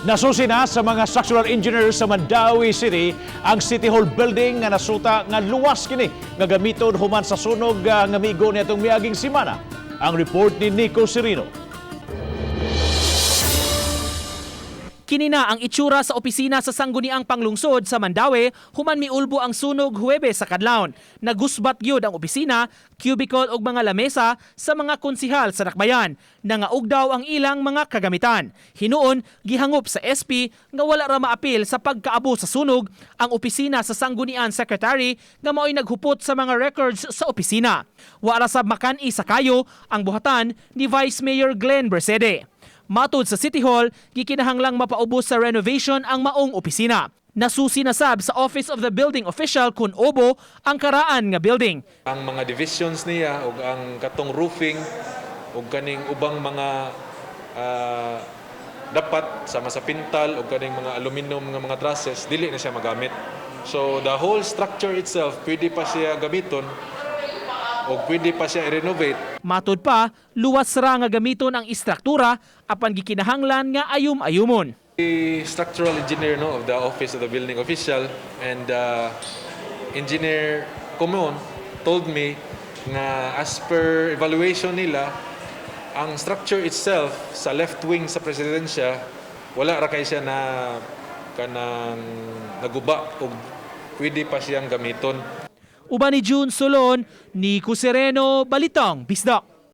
Nasusi na sa mga structural engineers sa Mandaue City ang City Hall building nga nasuta nga luwas kini nga gamiton human sa sunog nga migo nitong miaging semana. Ang report ni Nico Serino. Kini na ang itsura sa opisina sa Sangguniang Panglungsod sa Mandaue human miulbo ang sunog Huwebes sa kadlawon. Nagusbat gyud ang opisina, cubicle ug mga lamesa sa mga konsihal sa Dakbayan. Nangaog daw ang ilang mga kagamitan. Hinuon gihangop sa SP nga wala ra maapil sa pagkaabo sa sunog ang opisina sa Sanggunian Secretary nga mao'y naghupot sa mga records sa opisina. Wa ra sab makan-i sa kayo ang buhatan ni Vice Mayor Glenn Bersede. Matod sa City Hall, gikinahanglang mapaubos sa renovation ang maong opisina. Nasusi na sab sa Office of the Building Official kun obo ang karaan nga building. Ang mga divisions niya ug ang katong roofing ug kaning ubang mga dapat sama sa pintal ug kaning mga aluminum nga mga trusses dili na siya magamit. So the whole structure itself pwede pa siya gamiton o pwede pa siya i-renovate. Matod pa, luwas ra nga gamiton ang istruktura apan gikinahanglan nga ayum-ayumon. The structural engineer of the Office of the Building Official and Engineer Common told me na as per evaluation nila, ang structure itself sa left wing sa presidensya, wala ra kay siya na kanang naguba o pwede pa siyang gamiton. Uban ni June Solon, Nico Sereno, Balitang Bisdak.